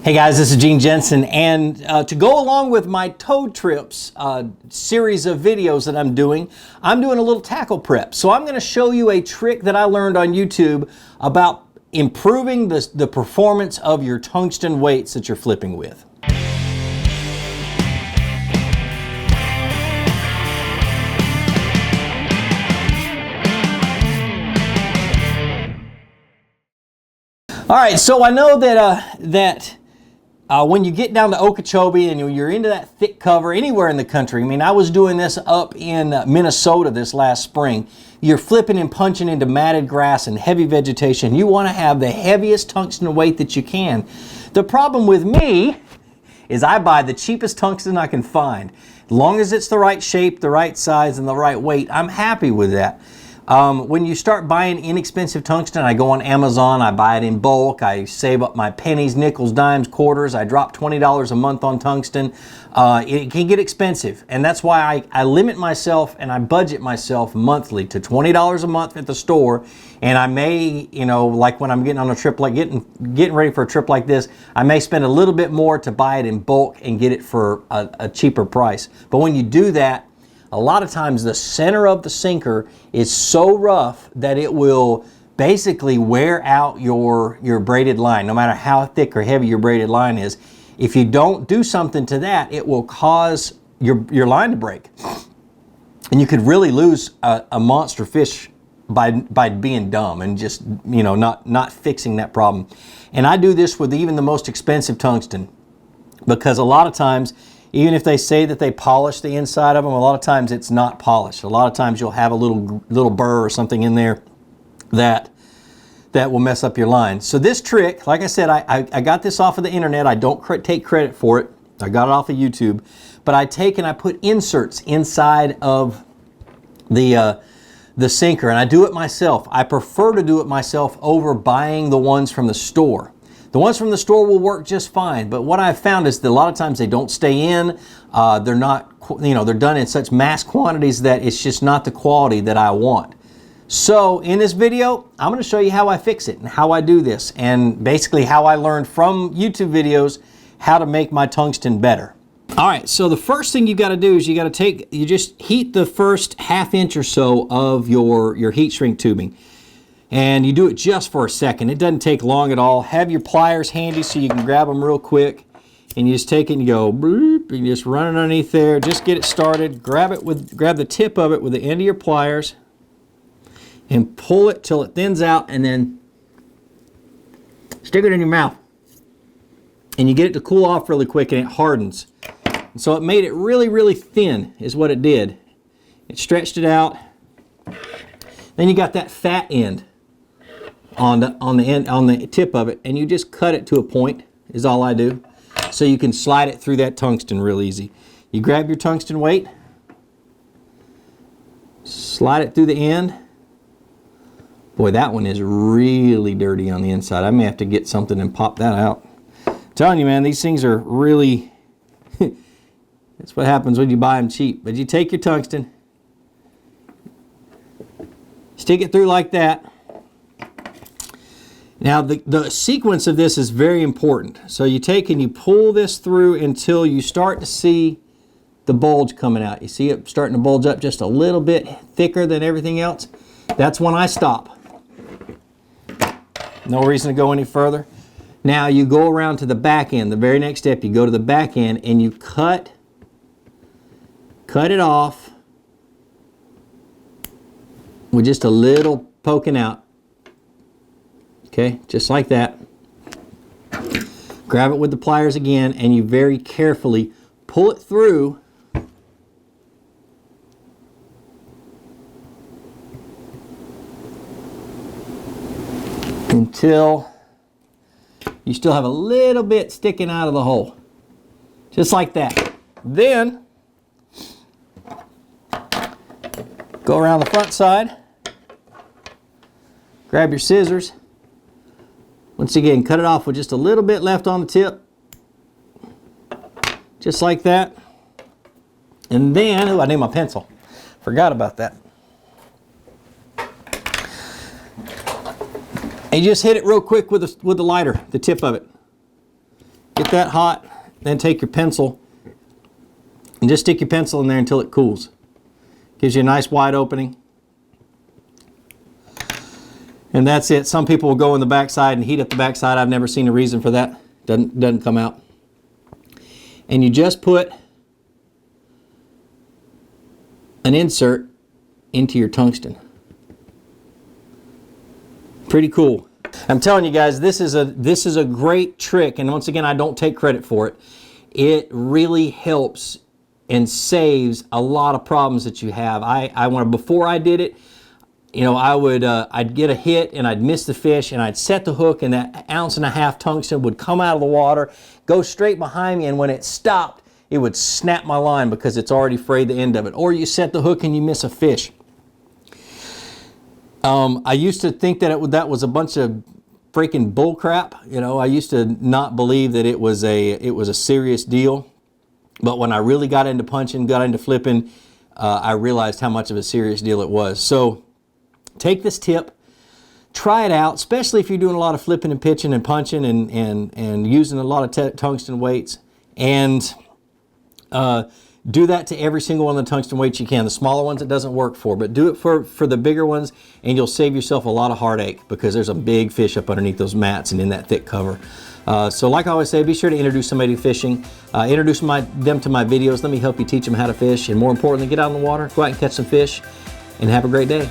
Hey guys, this is Gene Jensen, and to go along with my toad trips series of videos that I'm doing a little tackle prep. So I'm going to show you a trick that I learned on YouTube about improving the performance of your tungsten weights that you're flipping with. All right, so I know that when you get down to Okeechobee and you're into that thick cover anywhere in the country, I mean, I was doing this up in Minnesota this last spring. You're flipping and punching into matted grass and heavy vegetation. You want to have the heaviest tungsten weight that you can. The problem with me is I buy the cheapest tungsten I can find. As long as it's the right shape, the right size, and the right weight, I'm happy with that. When you start buying inexpensive tungsten, I go on Amazon, I buy it in bulk, I save up my pennies, nickels, dimes, quarters, I drop $20 a month on tungsten. It can get expensive, and that's why I limit myself and I budget myself monthly to $20 a month at the store. And I may, you know, like when I'm getting on a trip, like getting ready for a trip like this, I may spend a little bit more to buy it in bulk and get it for a cheaper price. But when you do that, a lot of times the center of the sinker is so rough that it will basically wear out your braided line, no matter how thick or heavy your braided line is. If you don't do something to that, it will cause your line to break. And you could really lose a monster fish by being dumb and just, you know, not fixing that problem. And I do this with even the most expensive tungsten, because a lot of times, even if they say that they polish the inside of them, a lot of times it's not polished. A lot of times you'll have a little burr or something in there that will mess up your line. So this trick, like I said, I got this off of the internet. I don't take credit for it. I got it off of YouTube. But I take and I put inserts inside of the sinker, and I do it myself. I prefer to do it myself over buying the ones from the store. The ones from the store will work just fine, but what I've found is that a lot of times they don't stay in. They're not, you know, they're done in such mass quantities that it's just not the quality that I want. So in this video, I'm going to show you how I fix it and how I do this, and basically how I learned from YouTube videos how to make my tungsten better. All right, so the first thing you got to do is you just heat the first ½ inch or so of your heat shrink tubing. And you do it just for a second. It doesn't take long at all. Have your pliers handy so you can grab them real quick. And you just take it and you go bloop, and you just run it underneath there. Just get it started. Grab the tip of it with the end of your pliers and pull it till it thins out, and then stick it in your mouth. And you get it to cool off really quick and it hardens. And so it made it really, really thin is what it did. It stretched it out. Then you got that fat end on the tip of it, and you just cut it to a point is all I do, so you can slide it through that tungsten real easy. You grab your tungsten weight, slide it through the end. Boy, that one is really dirty on the inside. I may have to get something and pop that out. I'm telling you, man, these things are really that's what happens when you buy them cheap. But you take your tungsten, stick it through like that. Now the sequence of this is very important. So you take and you pull this through until you start to see the bulge coming out. You see it starting to bulge up just a little bit thicker than everything else. That's when I stop. No reason to go any further. Now you go around to the back end. The very next step, you go to the back end and you cut it off with just a little poking out. Okay, just like that. Grab it with the pliers again, and you very carefully pull it through until you still have a little bit sticking out of the hole. Just like that. Then go around the front side, grab your scissors. Once again, cut it off with just a little bit left on the tip. Just like that. And then, oh, I need my pencil. Forgot about that. And you just hit it real quick with the lighter, the tip of it. Get that hot, then take your pencil and just stick your pencil in there until it cools. Gives you a nice wide opening. And that's it. Some people will go in the backside and heat up the backside. I've never seen a reason for that. Doesn't come out. And you just put an insert into your tungsten. Pretty cool. I'm telling you guys, this is a great trick, and once again, I don't take credit for it. It really helps and saves a lot of problems that you have. Before I did it, you know, I'd get a hit and I'd miss the fish, and I'd set the hook, and that 1.5 ounce tungsten would come out of the water, go straight behind me, and when it stopped, it would snap my line because it's already frayed the end of it. Or you set the hook and you miss a fish. I used to think that that was a bunch of freaking bull crap. You know, I used to not believe that it was a serious deal. But when I really got into punching, got into flipping, I realized how much of a serious deal it was. So take this tip, try it out, especially if you're doing a lot of flipping and pitching and punching and using a lot of tungsten weights. And do that to every single one of the tungsten weights you can. The smaller ones it doesn't work for, but do it for the bigger ones, and you'll save yourself a lot of heartache because there's a big fish up underneath those mats and in that thick cover. So like I always say, be sure to introduce somebody to fishing. Introduce them to my videos. Let me help you teach them how to fish, and more importantly, get out in the water, go out and catch some fish, and have a great day.